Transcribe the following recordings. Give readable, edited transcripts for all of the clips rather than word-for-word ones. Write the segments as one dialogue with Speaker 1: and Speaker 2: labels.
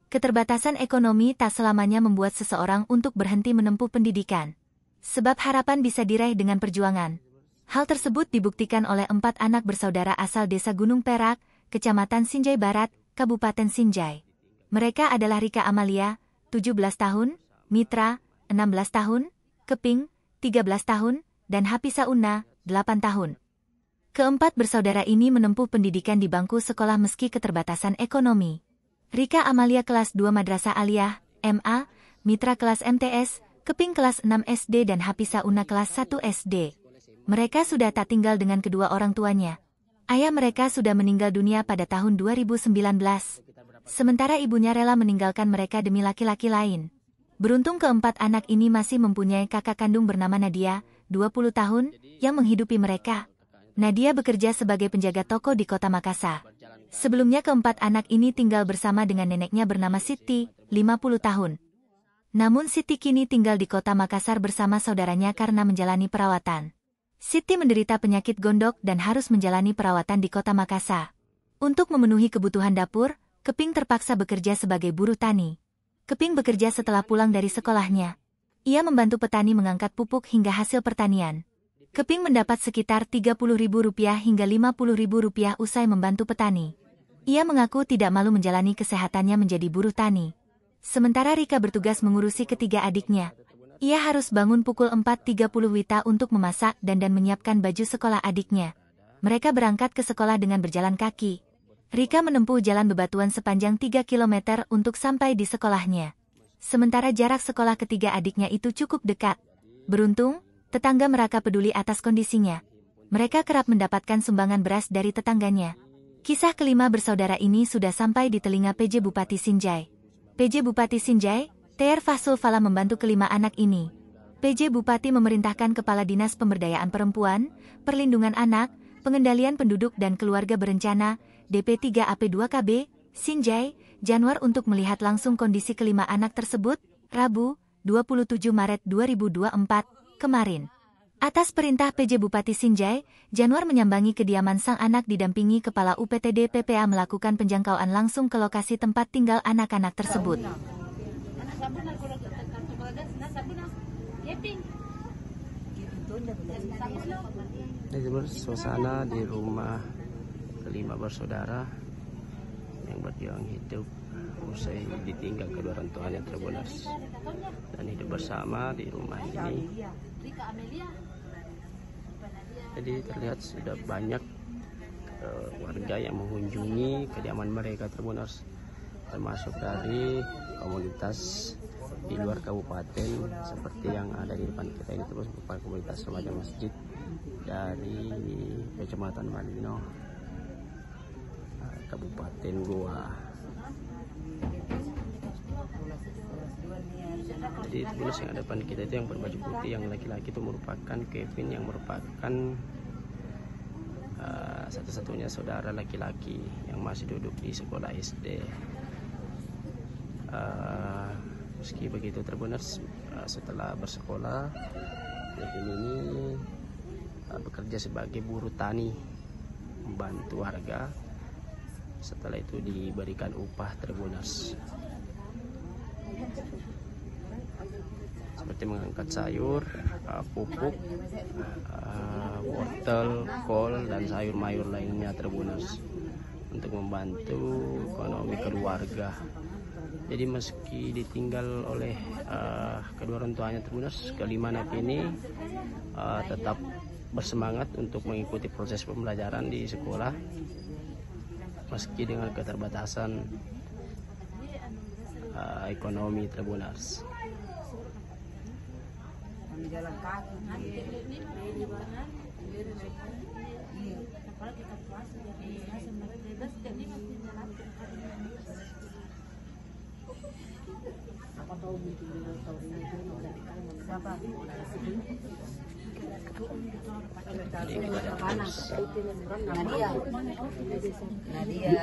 Speaker 1: Keterbatasan ekonomi tak selamanya membuat seseorang untuk berhenti menempuh pendidikan. Sebab harapan bisa diraih dengan perjuangan. Hal tersebut dibuktikan oleh 4 anak bersaudara asal Desa Gunung Perak, Kecamatan Sinjai Barat, Kabupaten Sinjai. Mereka adalah Rika Amalia, 17 tahun, Mitra, 16 tahun, Keping, 13 tahun, dan Hapisa Una, 8 tahun. Keempat bersaudara ini menempuh pendidikan di bangku sekolah meski keterbatasan ekonomi. Rika Amalia kelas 2 Madrasah Aliyah, MA, Mitra kelas MTS, Keping kelas 6 SD dan Hapisa Una kelas 1 SD. Mereka sudah tak tinggal dengan kedua orang tuanya. Ayah mereka sudah meninggal dunia pada tahun 2019. Sementara ibunya rela meninggalkan mereka demi laki-laki lain. Beruntung keempat anak ini masih mempunyai kakak kandung bernama Nadia, 20 tahun, yang menghidupi mereka. Nadia bekerja sebagai penjaga toko di kota Makassar. Sebelumnya keempat anak ini tinggal bersama dengan neneknya bernama Siti, 50 tahun. Namun Siti kini tinggal di kota Makassar bersama saudaranya karena menjalani perawatan. Siti menderita penyakit gondok dan harus menjalani perawatan di kota Makassar. Untuk memenuhi kebutuhan dapur, Keping terpaksa bekerja sebagai buruh tani. Keping bekerja setelah pulang dari sekolahnya. Ia membantu petani mengangkat pupuk hingga hasil pertanian. Keping mendapat sekitar Rp30.000 hingga Rp50.000 usai membantu petani. Ia mengaku tidak malu menjalani kesehatannya menjadi buruh tani. Sementara Rika bertugas mengurusi ketiga adiknya. Ia harus bangun pukul 4.30 WITA untuk memasak dan menyiapkan baju sekolah adiknya. Mereka berangkat ke sekolah dengan berjalan kaki. Rika menempuh jalan bebatuan sepanjang 3 km untuk sampai di sekolahnya. Sementara jarak sekolah ketiga adiknya itu cukup dekat. Beruntung, tetangga mereka peduli atas kondisinya. Mereka kerap mendapatkan sumbangan beras dari tetangganya. Kisah kelima bersaudara ini sudah sampai di telinga PJ Bupati Sinjai. PJ Bupati Sinjai, Ter Fasul Fala membantu kelima anak ini. PJ Bupati memerintahkan Kepala Dinas Pemberdayaan Perempuan, Perlindungan Anak, Pengendalian Penduduk dan Keluarga Berencana, DP3AP2KB, Sinjai, Januar untuk melihat langsung kondisi kelima anak tersebut, Rabu, 27 Maret 2024, kemarin. Atas perintah PJ Bupati Sinjai, Januar menyambangi kediaman sang anak didampingi Kepala UPTD PPA melakukan penjangkauan langsung ke lokasi tempat tinggal anak-anak tersebut.
Speaker 2: Ini suasana di rumah kelima bersaudara yang berjuang hidup usai ditinggal kedua orang tuanya terbunuh dan hidup bersama di rumah ini. Jadi terlihat sudah banyak warga yang mengunjungi kediaman mereka terbunuh, termasuk dari komunitas di luar kabupaten seperti yang ada di depan kita ini, terus merupakan komunitas remaja masjid dari Kecamatan Malino, Kabupaten Goa. Jadi terus yang ada depan kita itu yang berbaju putih, yang laki-laki itu merupakan Kevin, yang merupakan satu-satunya saudara laki-laki yang masih duduk di sekolah SD. Meski begitu terbunuh setelah bersekolah, Kevin ini bekerja sebagai buruh tani, membantu warga. Setelah itu diberikan upah terbunuh, seperti mengangkat sayur, pupuk, wortel, kol, dan sayur mayur lainnya terbunuh untuk membantu ekonomi keluarga. Jadi meski ditinggal oleh kedua orang tuanya terbunuh, kelima anak ini tetap bersemangat untuk mengikuti proses pembelajaran di sekolah meski dengan keterbatasan ekonomi terbunuh.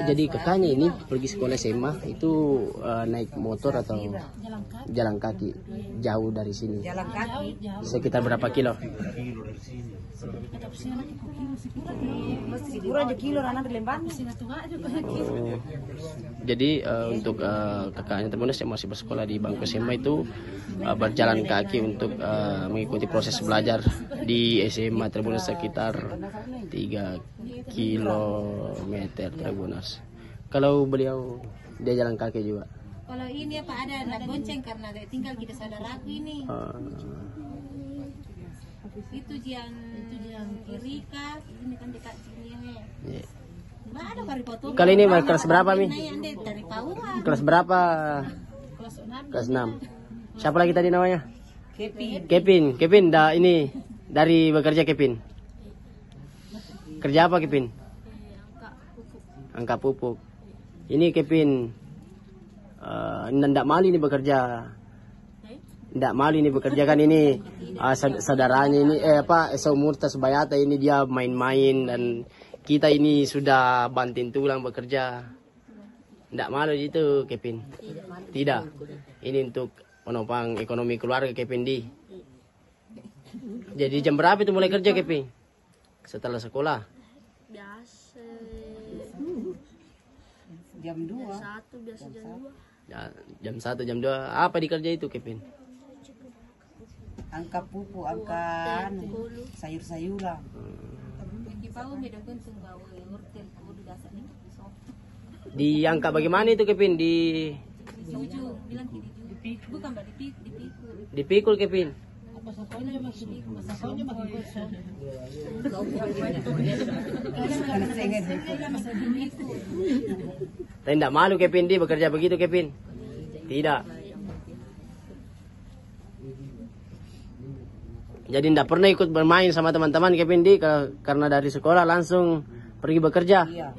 Speaker 2: Jadi kakaknya ini pergi sekolah SMA itu naik motor atau jalan kaki jauh dari sini?
Speaker 3: Jalan kaki.
Speaker 2: Sekitar berapa kilo?
Speaker 3: Kurang aja kilo anak di Lembang.
Speaker 2: Jadi untuk kakaknya Tribuners yang masih bersekolah di bangku SMA itu berjalan kaki untuk mengikuti proses belajar di SMA Tribuners sekitar 3 kilometer Tribuners. Kalau beliau dia jalan kaki juga.
Speaker 4: Kalau ini apa ada anak bonceng karena tinggal kita saudaraku ini. Itu yang Rika, ini kan dekat sini ya.
Speaker 2: Yeah.
Speaker 4: Ada kali foto.
Speaker 2: Kali ini kelas berapa, Mi?
Speaker 4: Dari Pauan.
Speaker 2: Kelas berapa? Kelas 6. Siapa lagi tadi namanya? Kevin, ini dari bekerja Kevin. Kerja apa Kevin? Angkat pupuk. Ini Kevin. Ndak malu ini bekerja. Ndak malu ini bekerja kan ini saudaranya ini seumur Tasbayata ini dia main-main dan kita ini sudah banting tulang bekerja. Ndak malu itu Kevin? Tidak. Ini untuk menopang ekonomi keluarga Kevin di. Jadi jam berapa itu mulai kerja Kevin? Setelah sekolah?
Speaker 4: Biasa
Speaker 3: Jam 2.
Speaker 4: biasa jam 2.
Speaker 2: Ya, jam 1, jam 2. Apa dikerja itu Kevin?
Speaker 3: Angka pupuk, angka sayur-sayuran.
Speaker 4: Di Pauan beda guntung bawa urtel kudu dasar nih.
Speaker 2: Diangkat bagaimana itu Kevin? Di
Speaker 4: Ujung bilang di bukan Mbak
Speaker 2: dipikul Kevin. Tapi tidak malu Kevin di bekerja begitu Kevin? Tidak. Jadi tidak pernah ikut bermain sama teman-teman Kevin di karena dari sekolah langsung pergi bekerja.
Speaker 3: Iya.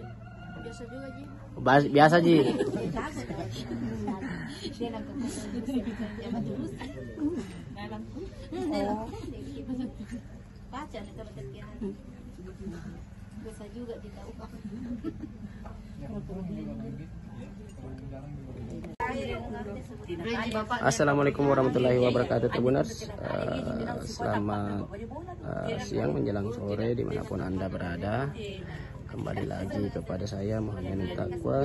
Speaker 2: Biasa Ji.
Speaker 4: Baca nih kalau kekian. Bisa juga ditahu.
Speaker 2: Assalamualaikum warahmatullahi wabarakatuh Tribuners. Selamat siang menjelang sore dimanapun Anda berada. Kembali lagi kepada saya Muhammad Taqwa,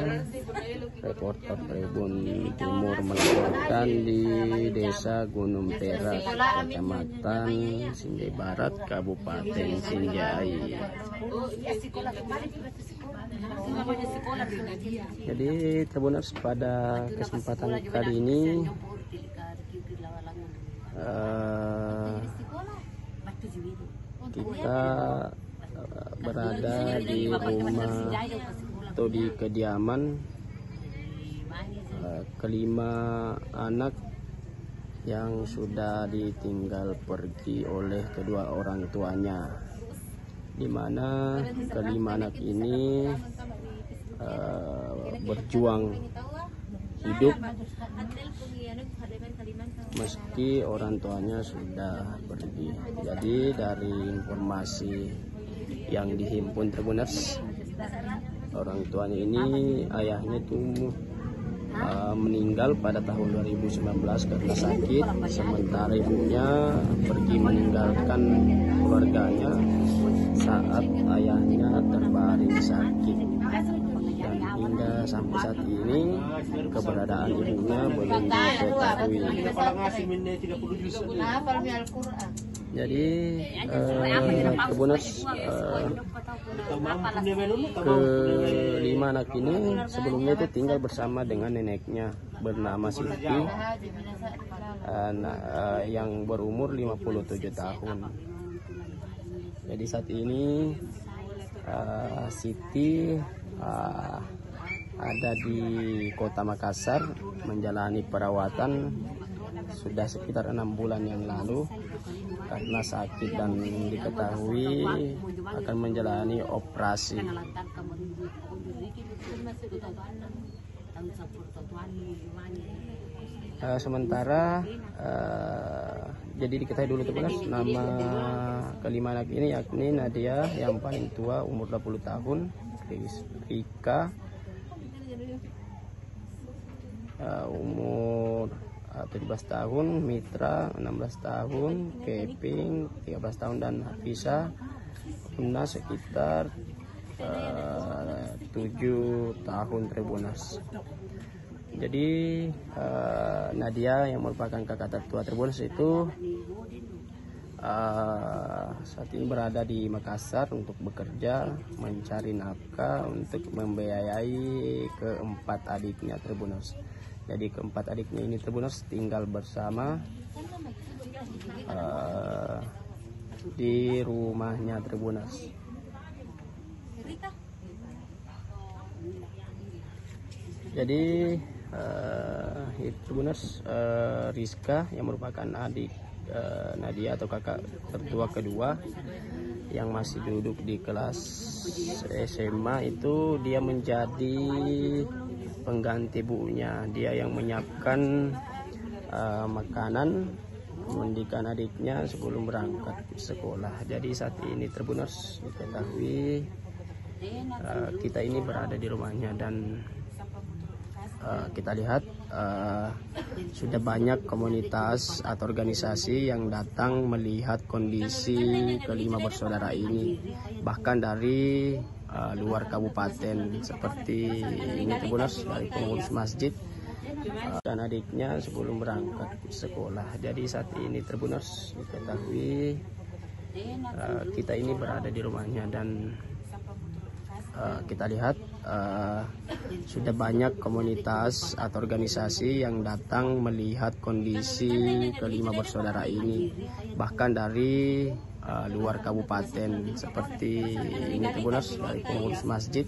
Speaker 2: reporter Tribun Timur melaporkan di Desa Gunung Perak, Kecamatan Sinjai Barat, Kabupaten Sinjai. Jadi Tribuners, pada kesempatan kali ini kita berada di rumah atau di kediaman kelima anak yang sudah ditinggal pergi oleh kedua orang tuanya, di mana kelima anak ini berjuang hidup meski orang tuanya sudah pergi. Jadi dari informasi yang dihimpun Tribuners, orang tuanya ini ayahnya itu meninggal pada tahun 2019 karena sakit, sementara ibunya pergi meninggalkan keluarganya saat ayahnya terbaring sakit, dan hingga sampai saat ini keberadaan ibunya belum diketahui. Jadi Tribuners, kelima anak ini sebelumnya itu tinggal bersama dengan neneknya bernama Siti, yang berumur 57 tahun. Jadi saat ini Siti ada di Kota Makassar menjalani perawatan sudah sekitar 6 bulan yang lalu karena sakit dan diketahui akan menjalani operasi. Sementara jadi diketahui dulu Tribuners, nama kelima anak ini yakni Nadia yang paling tua umur 20 tahun, Rika umur 17 tahun, Mitra 16 tahun, Keping 13 tahun, dan Hafisa Una sekitar 7 tahun Tribuners. Jadi Nadia yang merupakan kakak tertua Tribuners itu saat ini berada di Makassar untuk bekerja mencari nafkah untuk membiayai keempat adiknya Tribuners. Jadi keempat adiknya ini Tribuners tinggal bersama di rumahnya Tribuners. Jadi Tribuners, Rizka yang merupakan adik Nadia atau kakak tertua kedua yang masih duduk di kelas SMA itu, dia menjadi pengganti ibunya. Dia yang menyiapkan makanan memandikan adiknya sebelum berangkat sekolah. Jadi saat ini Tribuners diketahui kita ini berada di rumahnya, dan kita lihat sudah banyak komunitas atau organisasi yang datang melihat kondisi kelima bersaudara ini, bahkan dari luar kabupaten seperti ini Tribuners, dari pengurus masjid dan adiknya sebelum berangkat sekolah. Jadi saat ini Tribuners diketahui kita ini berada di rumahnya, dan kita lihat sudah banyak komunitas atau organisasi yang datang melihat kondisi kelima bersaudara ini, bahkan dari luar kabupaten seperti ini Tribuners, dari pengurus masjid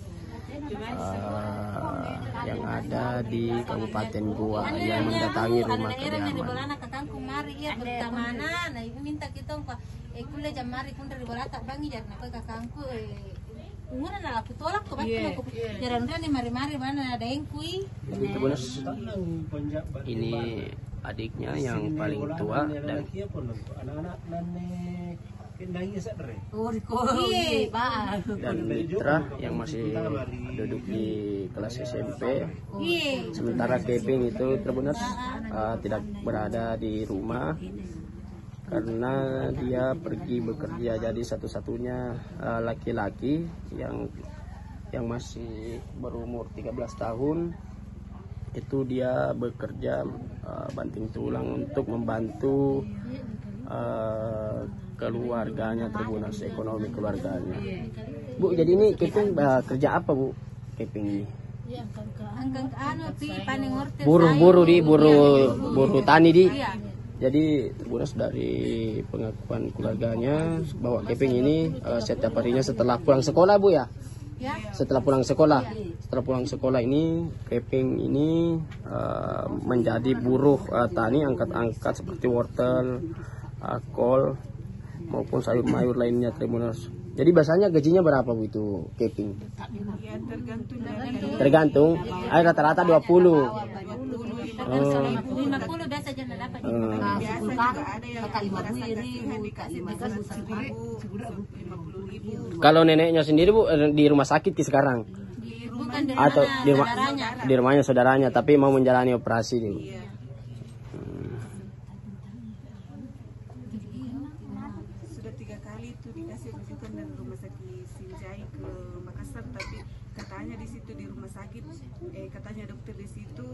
Speaker 2: yang ada di Kabupaten Goa yang mendatangi rumah kediaman. Jadi Tribuners, ini adiknya yang paling tua dan Mitra yang masih duduk di kelas SMP. Sementara Keping itu Tribuners tidak berada di rumah karena dia pergi bekerja. Jadi satu-satunya laki-laki yang masih berumur 13 tahun itu dia bekerja banting tulang untuk membantu keluarganya Tribuners, ekonomi keluarganya. Bu, jadi ini Keping kerja apa Bu? Keping ini buruh tani di. Jadi Tribuners, dari pengakuan keluarganya bahwa Keping ini setiap harinya setelah pulang sekolah Bu ya. Setelah pulang sekolah ini Keping ini menjadi buruh tani, angkat-angkat seperti wortel, kol maupun sayur-mayur lainnya Tribuners. Jadi biasanya gajinya berapa Bu itu Keping? Tergantung. Rata-rata 20. Kalau neneknya sendiri Bu di rumah sakit sekarang? Atau di rumahnya saudaranya, tapi mau menjalani operasi Bu.
Speaker 5: Sudah 3 kali itu dikasih rujukan dari rumah sakit Sinjai ke Makassar, tapi katanya di situ di rumah sakit katanya dokter di situ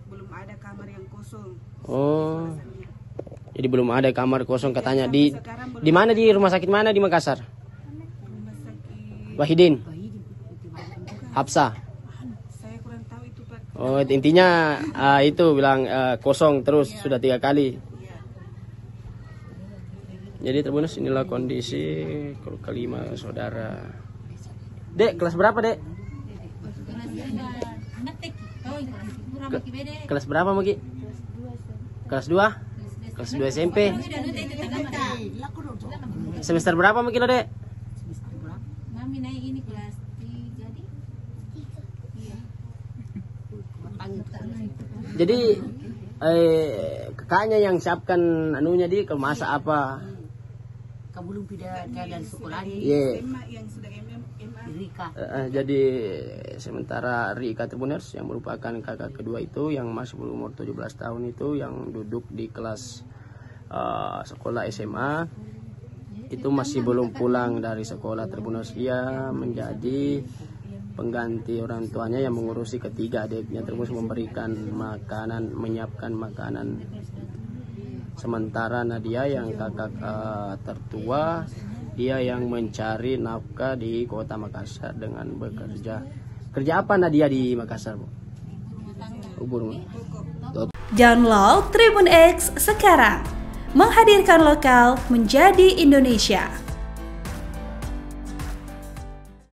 Speaker 5: belum ada kamar yang kosong.
Speaker 2: Oh, jadi belum ada kamar kosong katanya. Di mana, di rumah sakit mana di Makassar?
Speaker 5: Rumah sakit
Speaker 2: Wahidin, Hafsa.
Speaker 5: saya kurang tahu itu Pak.
Speaker 2: Oh, intinya itu bilang kosong terus sudah 3 kali. Jadi Tribuners, inilah kondisi kelima saudara. Dek, kelas berapa Dek? Kelas berapa Maki? Kelas 2? Kelas 2 SMP. Semester berapa Maki lo Dek?
Speaker 4: Mami naik ini kelas 3 di. Iya.
Speaker 2: Jadi kakaknya yang siapkan anunya di kalau masak apa.
Speaker 3: Kau belum pindah dari sekolah
Speaker 2: Iya.
Speaker 5: SMA yang sudah MA.
Speaker 3: Rika.
Speaker 2: Jadi sementara Rika Tribuners yang merupakan kakak kedua itu yang masih berumur 17 tahun itu yang duduk di kelas sekolah SMA itu masih belum pulang dari sekolah Tribuners. Dia menjadi pengganti orang tuanya yang mengurusi ketiga adiknya, terus memberikan makanan, menyiapkan makanan. Sementara Nadia yang kakak tertua, dia yang mencari nafkah di kota Makassar dengan bekerja. Kerja apa Nadia di Makassar, Bu?
Speaker 6: Download Tribun X sekarang, menghadirkan lokal menjadi Indonesia.